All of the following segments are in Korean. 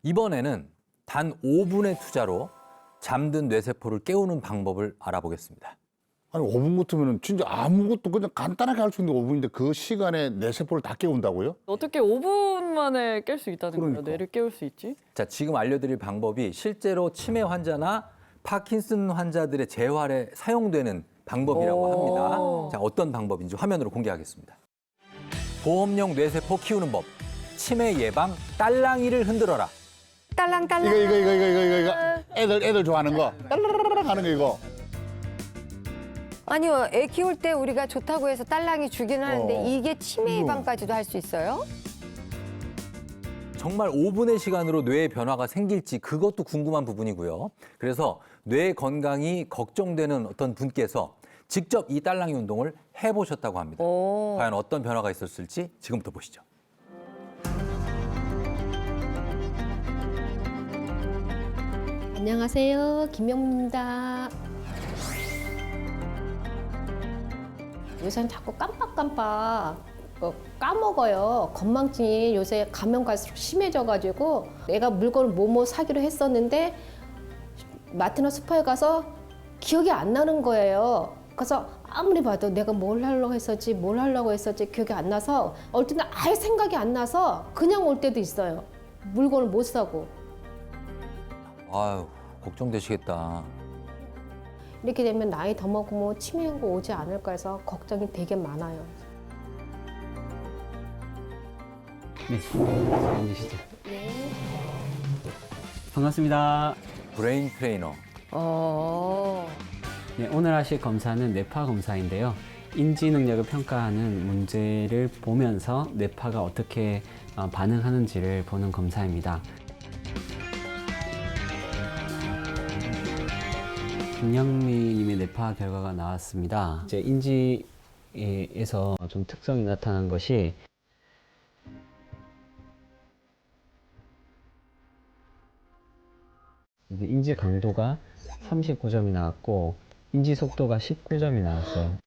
이번에는 단 5분의 투자로 잠든 뇌세포를 깨우는 방법을 알아보겠습니다. 아니 5분 같으면 진짜 아무것도 그냥 간단하게 할 수 있는 5분인데 그 시간에 내 세포를 다 깨운다고요? 어떻게 5분 만에 깰 수 있다는 그러니까. 거예요? 뇌를 깨울 수 있지? 자, 지금 알려드릴 방법이 실제로 치매 환자나 파킨슨 환자들의 재활에 사용되는 방법이라고 합니다. 자, 어떤 방법인지 화면으로 공개하겠습니다. 보험용 뇌세포 키우는 법, 치매 예방, 딸랑이를 흔들어라. 딸랑딸랑. 이거 애들 좋아하는 거 딸라라라 하는 거 이거. 아니요, 애 키울 때 우리가 좋다고 해서 딸랑이 주긴 하는데 이게 치매 예방까지도 할 수 있어요? 정말 5분의 시간으로 뇌의 변화가 생길지 그것도 궁금한 부분이고요. 그래서 뇌 건강이 걱정되는 어떤 분께서 직접 이 딸랑이 운동을 해보셨다고 합니다. 과연 어떤 변화가 있었을지 지금부터 보시죠. 안녕하세요. 김명입니다. 요새는 자꾸 깜빡깜빡 까먹어요. 건망증이 요새 가면 갈수록 심해져가지고 내가 물건을 뭐뭐 사기로 했었는데 마트나 슈퍼에 가서 기억이 안 나는 거예요. 그래서 아무리 봐도 내가 뭘 하려고 했었지 기억이 안 나서 어떨 때는 아예 생각이 안 나서 그냥 올 때도 있어요. 물건을 못 사고. 아유, 걱정되시겠다. 이렇게 되면 나이 더 먹으면 치매가 오지 않을까 해서 걱정이 되게 많아요. 네, 앉으시죠. 반갑습니다. 브레인 트레이너. 네, 오늘 하실 검사는 뇌파 검사인데요. 인지 능력을 평가하는 문제를 보면서 뇌파가 어떻게 반응하는지를 보는 검사입니다. 김영미님의 뇌파 결과가 나왔습니다. 이제 인지에서 좀 특성이 나타난 것이 인지 강도가 39점이 나왔고 인지 속도가 19점이 나왔어요.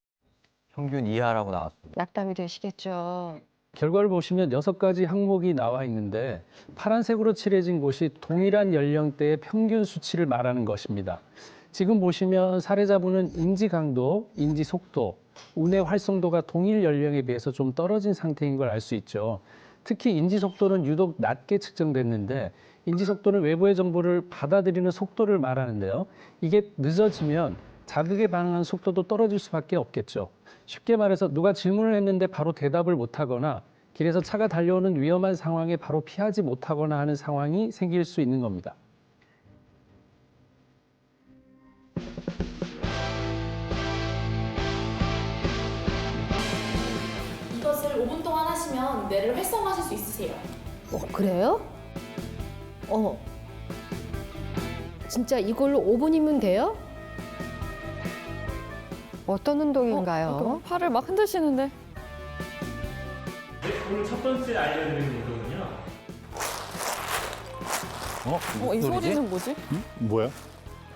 평균 이하라고 나왔습니다. 낙담이 되시겠죠. 결과를 보시면 6가지 항목이 나와 있는데 파란색으로 칠해진 곳이 동일한 연령대의 평균 수치를 말하는 것입니다. 지금 보시면 사례자분은 인지 강도, 인지 속도, 우뇌 활성도가 동일 연령에 비해서 좀 떨어진 상태인 걸 알 수 있죠. 특히 인지 속도는 유독 낮게 측정됐는데 인지 속도는 외부의 정보를 받아들이는 속도를 말하는데요. 이게 늦어지면 자극에 반응하는 속도도 떨어질 수밖에 없겠죠. 쉽게 말해서 누가 질문을 했는데 바로 대답을 못하거나 길에서 차가 달려오는 위험한 상황에 바로 피하지 못하거나 하는 상황이 생길 수 있는 겁니다. 이것을 5분 동안 하시면 뇌를 활성화하실 수 있으세요. 그래요? 진짜 이걸로 5분이면 돼요? 어떤 운동인가요? 팔을 막 흔드시는데. 오늘 첫 번째 알려드리는 운동은요. 이 무슨 소리지? 소리는 뭐지? 뭐야?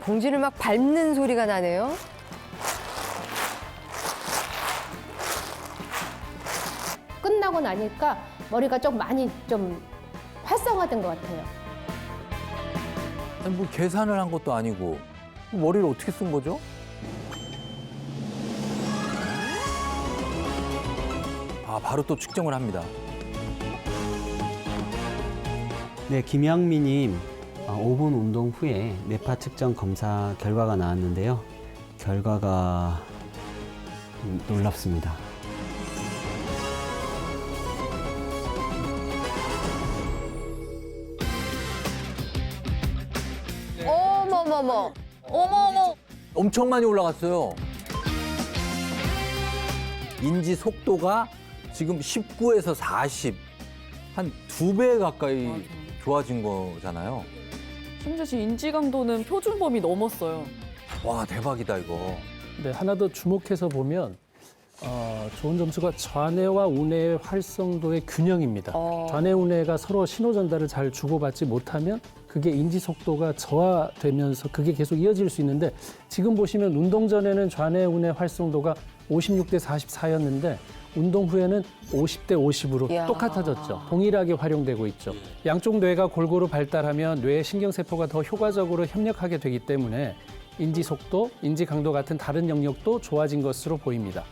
봉지를 막 밟는 소리가 나네요. 끝나고 나니까 머리가 좀 많이 좀 활성화된 것 같아요. 아니, 뭐 계산을 한 것도 아니고 머리를 어떻게 쓴 거죠? 바로 또 측정을 합니다. 네, 김영미님 5분 운동 후에 뇌파 측정 검사 결과가 나왔는데요. 결과가 놀랍습니다. 어머머머. 어머. 엄청 많이 올라갔어요. 인지 속도가 지금 19에서 40, 한 2배 가까이 좋아진 거잖아요. 심지어 지금 인지 강도는 표준 범위 넘었어요. 와, 대박이다, 이거. 네, 하나 더 주목해서 보면 좋은 점수가 좌뇌와 우뇌의 활성도의 균형입니다. 좌뇌 우뇌가 서로 신호 전달을 잘 주고받지 못하면 그게 인지 속도가 저하되면서 그게 계속 이어질 수 있는데 지금 보시면 운동 전에는 좌뇌 우뇌 활성도가 56대 44였는데 운동 후에는 50대 50으로 이야. 똑같아졌죠. 동일하게 활용되고 있죠. 양쪽 뇌가 골고루 발달하면 뇌의 신경세포가 더 효과적으로 협력하게 되기 때문에 인지 속도, 인지 강도 같은 다른 영역도 좋아진 것으로 보입니다.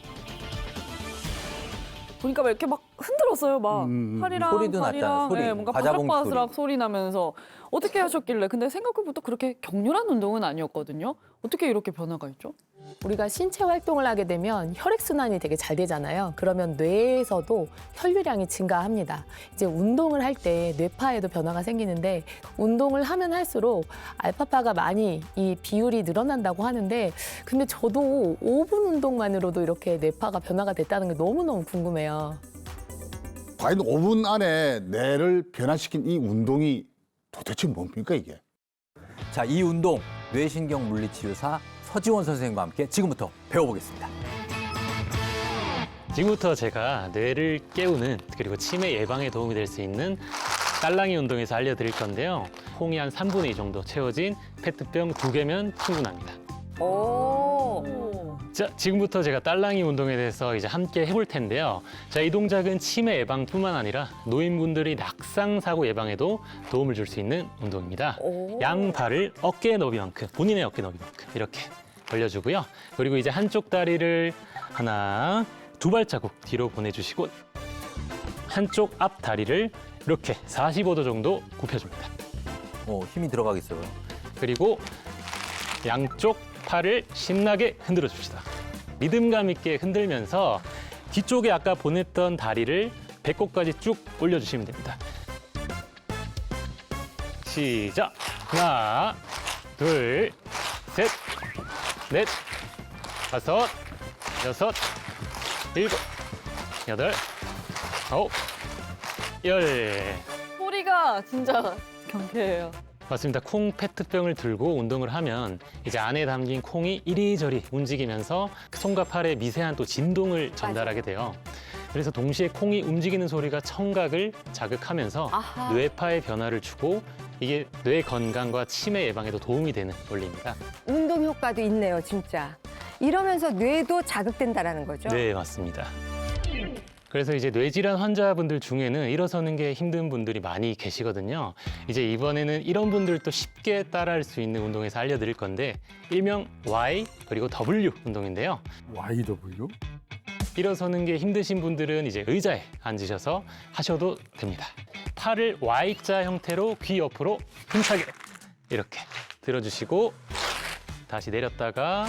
보니까 막 이렇게 막 흔들었어요. 막 팔이랑 소리도 발이랑 났잖아요, 소리. 뭔가 과자봉 바스락바스락 소리 나면서 어떻게 하셨길래 근데 생각해보면 또 그렇게 격렬한 운동은 아니었거든요. 어떻게 이렇게 변화가 있죠? 우리가 신체 활동을 하게 되면 혈액순환이 되게 잘 되잖아요. 그러면 뇌에서도 혈류량이 증가합니다. 이제 운동을 할 때 뇌파에도 변화가 생기는데 운동을 하면 할수록 알파파가 많이 이 비율이 늘어난다고 하는데 근데 저도 5분 운동만으로도 이렇게 뇌파가 변화가 됐다는 게 너무너무 궁금해요. 과연 5분 안에 뇌를 변화시킨 이 운동이 도대체 뭡니까 이게? 자, 이 운동 뇌신경 물리치료사 서지원 선생님과 함께 지금부터 배워보겠습니다. 지금부터 제가 뇌를 깨우는 그리고 치매 예방에 도움이 될 수 있는 딸랑이 운동에서 알려드릴 건데요. 콩이 한 3분의 2 정도 채워진 페트병 2개면 충분합니다. 오. 자, 지금부터 제가 딸랑이 운동에 대해서 이제 함께 해볼 텐데요. 자, 이 동작은 치매 예방뿐만 아니라 노인분들이 낙상 사고 예방에도 도움을 줄 수 있는 운동입니다. 양 발을 어깨 너비만큼, 본인의 어깨 너비만큼 이렇게 벌려주고요. 그리고 이제 한쪽 다리를 하나, 2발자국 뒤로 보내주시고 한쪽 앞 다리를 이렇게 45도 정도 굽혀줍니다. 힘이 들어가겠어요. 그리고 양쪽 팔을 신나게 흔들어 줍시다. 리듬감 있게 흔들면서 뒤쪽에 아까 보냈던 다리를 배꼽까지 쭉 올려주시면 됩니다. 시작! 하나, 둘, 셋, 넷, 다섯, 여섯, 일곱, 여덟, 아홉, 열. 소리가 진짜 경쾌해요. 맞습니다. 콩 페트병을 들고 운동을 하면 이제 안에 담긴 콩이 이리저리 움직이면서 손과 팔에 미세한 또 진동을 전달하게 돼요. 그래서 동시에 콩이 움직이는 소리가 청각을 자극하면서 아하. 뇌파의 변화를 주고 이게 뇌 건강과 치매 예방에도 도움이 되는 원리입니다. 운동 효과도 있네요, 진짜. 이러면서 뇌도 자극된다라는 거죠? 네, 맞습니다. 그래서 이제 뇌질환 환자분들 중에는 일어서는 게 힘든 분들이 많이 계시거든요. 이제 이번에는 이런 분들도 쉽게 따라할 수 있는 운동에서 알려드릴 건데 일명 Y 그리고 W 운동인데요. YW? 일어서는 게 힘드신 분들은 이제 의자에 앉으셔서 하셔도 됩니다. 팔을 Y자 형태로 귀 옆으로 힘차게 이렇게 들어주시고 다시 내렸다가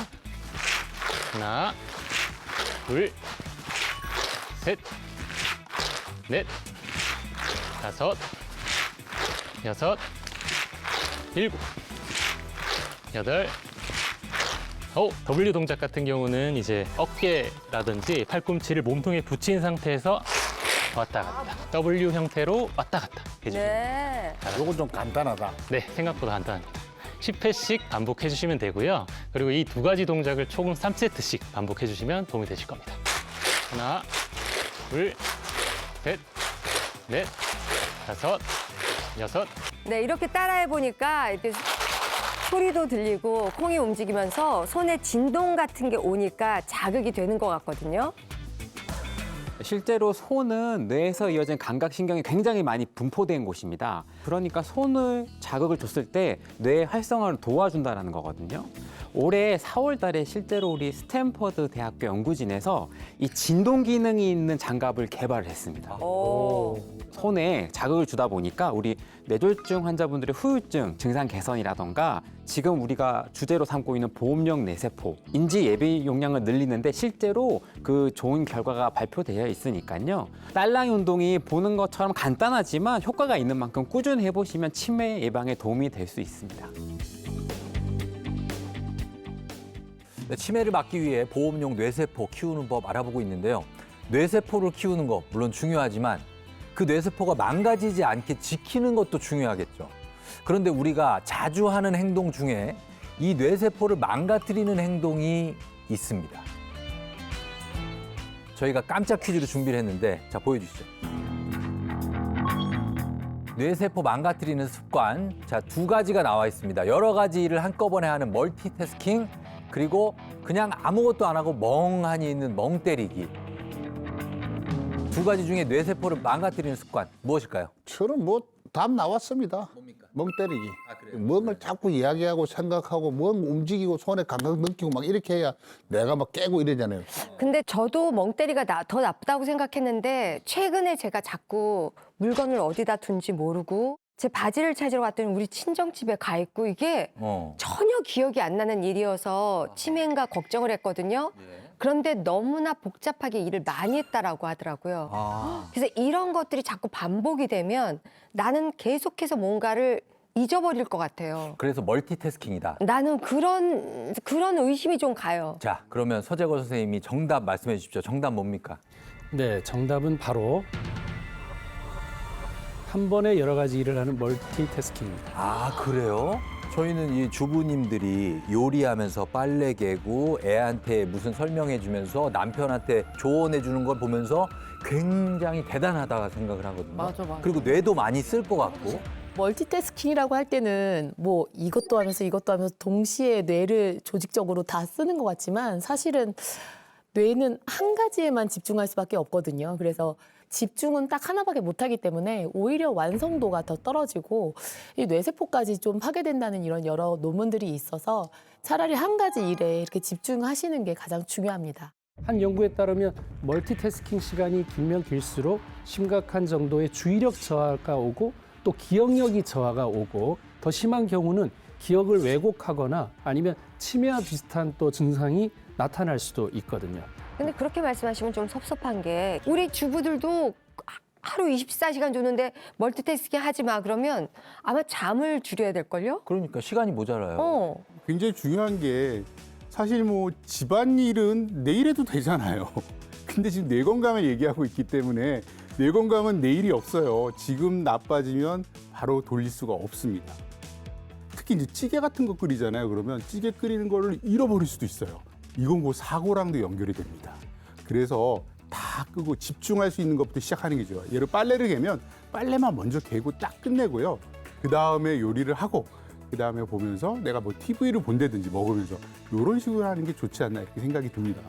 하나, 둘, 셋, 넷, 다섯, 여섯, 일곱, 여덟, 아홉. W 동작 같은 경우는 이제 어깨라든지 팔꿈치를 몸통에 붙인 상태에서 왔다 갔다. W 형태로 왔다 갔다 해주시면 네. 요건 좀 간단하다. 네, 생각보다 간단합니다. 10회씩 반복해 주시면 되고요. 그리고 이 두 가지 동작을 총 3세트씩 반복해 주시면 도움이 되실 겁니다. 하나, 둘, 셋, 넷, 다섯, 여섯. 네, 이렇게 따라해 보니까 이렇게 소리도 들리고 콩이 움직이면서 손에 진동 같은 게 오니까 자극이 되는 것 같거든요. 실제로 손은 뇌에서 이어진 감각신경이 굉장히 많이 분포된 곳입니다. 그러니까 손을 자극을 줬을 때 뇌의 활성화를 도와준다는 거거든요. 올해 4월 달에 실제로 우리 스탠퍼드 대학교 연구진에서 이 진동 기능이 있는 장갑을 개발을 했습니다. 손에 자극을 주다 보니까 우리 뇌졸중 환자분들의 후유증 증상 개선이라던가 지금 우리가 주제로 삼고 있는 보험용 뇌세포, 인지 예비 용량을 늘리는데 실제로 그 좋은 결과가 발표되어 있으니까요. 딸랑이 운동이 보는 것처럼 간단하지만 효과가 있는 만큼 꾸준히 해보시면 치매 예방에 도움이 될 수 있습니다. 네, 치매를 막기 위해 보험용 뇌세포 키우는 법 알아보고 있는데요. 뇌세포를 키우는 거 물론 중요하지만 그 뇌세포가 망가지지 않게 지키는 것도 중요하겠죠. 그런데 우리가 자주 하는 행동 중에 이 뇌세포를 망가뜨리는 행동이 있습니다. 저희가 깜짝 퀴즈를 준비를 했는데 자 보여주시죠. 뇌세포 망가뜨리는 습관, 자, 2가지가 나와 있습니다. 여러 가지 일을 한꺼번에 하는 멀티태스킹, 그리고 그냥 아무것도 안 하고 멍하니 있는 멍 때리기. 두 가지 중에 뇌세포를 망가뜨리는 습관 무엇일까요? 저는 뭐 답 나왔습니다. 뭡니까? 멍 때리기. 아, 그래요? 뭔가를 자꾸 이야기하고 생각하고 뭔 움직이고 손에 감각 느끼고 막 이렇게 해야 내가 막 깨고 이러잖아요. 근데 저도 멍때리가 더 나쁘다고 생각했는데 최근에 제가 자꾸 물건을 어디다 둔지 모르고 제 바지를 찾으러 갔더니 우리 친정집에 가 있고 이게 전혀 기억이 안 나는 일이어서 치매인가 걱정을 했거든요. 그런데 너무나 복잡하게 일을 많이 했다라고 하더라고요. 그래서 이런 것들이 자꾸 반복이 되면 나는 계속해서 뭔가를 잊어버릴 것 같아요. 그래서 멀티태스킹이다. 나는 그런 의심이 좀 가요. 자, 그러면 서재거 선생님이 정답 말씀해 주십시오. 정답 뭡니까? 네, 정답은 바로 한 번에 여러 가지 일을 하는 멀티태스킹입니다. 아, 그래요? 저희는 이 주부님들이 요리하면서 빨래 개고 애한테 무슨 설명해 주면서 남편한테 조언해 주는 걸 보면서 굉장히 대단하다고 생각을 하거든요. 맞아. 그리고 뇌도 많이 쓸 것 같고. 멀티태스킹이라고 할 때는 뭐 이것도 하면서 동시에 뇌를 조직적으로 다 쓰는 것 같지만 사실은 뇌는 한 가지에만 집중할 수밖에 없거든요. 그래서 집중은 딱 하나밖에 못하기 때문에 오히려 완성도가 더 떨어지고 이 뇌세포까지 좀 파괴된다는 이런 여러 논문들이 있어서 차라리 한 가지 일에 이렇게 집중하시는 게 가장 중요합니다. 한 연구에 따르면 멀티태스킹 시간이 길면 길수록 심각한 정도의 주의력 저하가 오고 또 기억력이 저하가 오고 더 심한 경우는 기억을 왜곡하거나 아니면 치매와 비슷한 또 증상이 나타날 수도 있거든요. 근데 그렇게 말씀하시면 좀 섭섭한 게 우리 주부들도 하루 24시간 줬는데 멀티태스킹 하지 마 그러면 아마 잠을 줄여야 될걸요? 그러니까 시간이 모자라요. 굉장히 중요한 게 사실 뭐 집안일은 내일 해도 되잖아요. 근데 지금 뇌 건강을 얘기하고 있기 때문에 뇌 건강은 내일이 없어요. 지금 나빠지면 바로 돌릴 수가 없습니다. 특히 이제 찌개 같은 거 끓이잖아요. 그러면 찌개 끓이는 거를 잃어버릴 수도 있어요. 이건 뭐 사고랑도 연결이 됩니다. 그래서 다 끄고 집중할 수 있는 것부터 시작하는 게 좋아요. 예를 빨래를 개면 빨래만 먼저 개고 딱 끝내고요. 그 다음에 요리를 하고 그 다음에 보면서 내가 뭐 TV를 본다든지 먹으면서 이런 식으로 하는 게 좋지 않나 이렇게 생각이 듭니다.